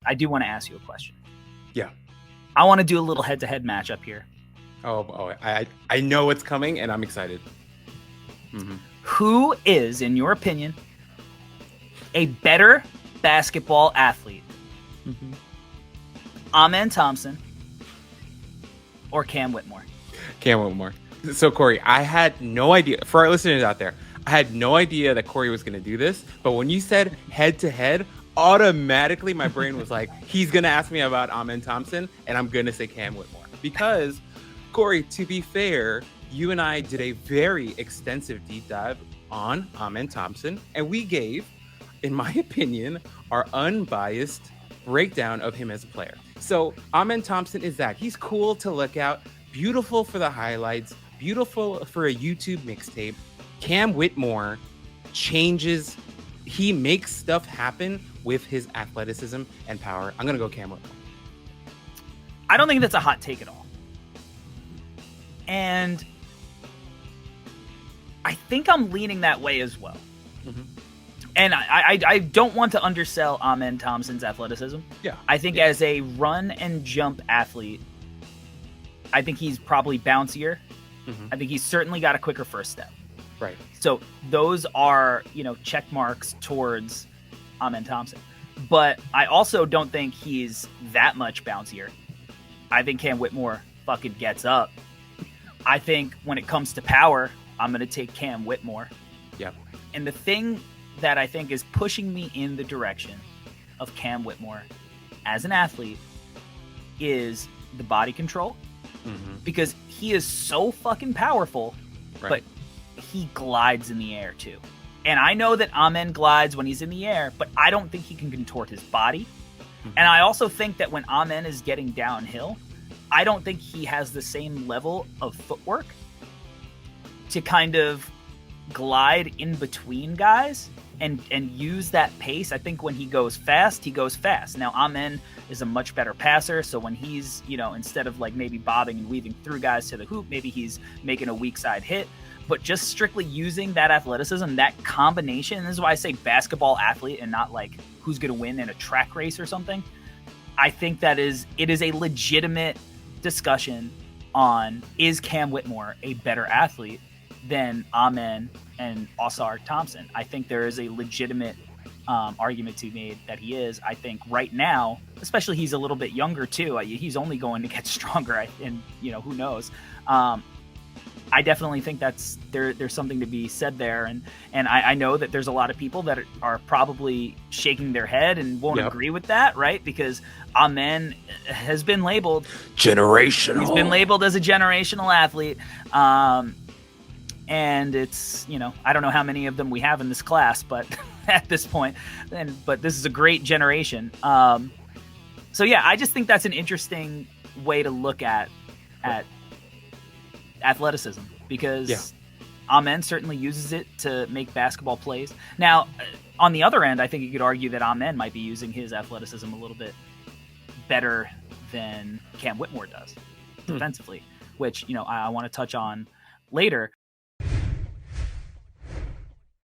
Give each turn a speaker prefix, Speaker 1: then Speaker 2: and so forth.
Speaker 1: I do want to ask you a question.
Speaker 2: Yeah.
Speaker 1: I want to do a little head-to-head matchup here.
Speaker 2: I know what's coming, and I'm excited. Mm-hmm.
Speaker 1: Who is, in your opinion, a better basketball athlete?
Speaker 2: Mm-hmm.
Speaker 1: Amen Thompson or Cam Whitmore?
Speaker 2: Cam Whitmore. So, Corey, I had no idea. For our listeners out there, I had no idea that Corey was going to do this. But when you said head-to-head, automatically my brain was like, he's going to ask me about Amen Thompson, and I'm going to say Cam Whitmore. Because, Corey, to be fair, you and I did a very extensive deep dive on Amen Thompson, and we gave, in my opinion, our unbiased breakdown of him as a player. So Amen Thompson is that. He's cool to look at, beautiful for the highlights, beautiful for a YouTube mixtape. Cam Whitmore changes, he makes stuff happen with his athleticism and power. I'm going to go Cam Whitmore.
Speaker 1: I don't think that's a hot take at all. And I think I'm leaning that way as well. Mm-hmm. And I don't want to undersell Amen Thompson's athleticism.
Speaker 2: Yeah.
Speaker 1: I think as a run and jump athlete, I think he's probably bouncier. Mm-hmm. I think he's certainly got a quicker first step.
Speaker 2: Right.
Speaker 1: So those are, check marks towards Amen Thompson. But I also don't think he's that much bouncier. I think Cam Whitmore fucking gets up. I think when it comes to power, I'm going to take Cam Whitmore.
Speaker 2: Yep.
Speaker 1: And the thing that I think is pushing me in the direction of Cam Whitmore as an athlete is the body control. Mm-hmm. Because he is so fucking powerful, right. But he glides in the air too. And I know that Amen glides when he's in the air, but I don't think he can contort his body. Mm-hmm. And I also think that when Amen is getting downhill, I don't think he has the same level of footwork to kind of glide in between guys and use that pace. I think when he goes fast, he goes fast. Now, Amen is a much better passer, so when he's, instead of like maybe bobbing and weaving through guys to the hoop, maybe he's making a weak side hit. But just strictly using that athleticism, that combination, and this is why I say basketball athlete and not like who's going to win in a track race or something. I think it is a legitimate discussion on, is Cam Whitmore a better athlete than Amen and Ausar Thompson? I think there is a legitimate argument to be made that he is. I think right now, especially he's a little bit younger too. He's only going to get stronger, and who knows. I definitely think there's something to be said there, and I know that there's a lot of people that are probably shaking their head and won't agree with that, right? Because Amen has been labeled
Speaker 2: generational.
Speaker 1: He's been labeled as a generational athlete, and it's I don't know how many of them we have in this class, but at this point, but this is a great generation. So yeah, I just think that's an interesting way to look at athleticism, because Amen certainly uses it to make basketball plays. Now, on the other end, I think you could argue that Amen might be using his athleticism a little bit better than Cam Whitmore does defensively, which I want to touch on later.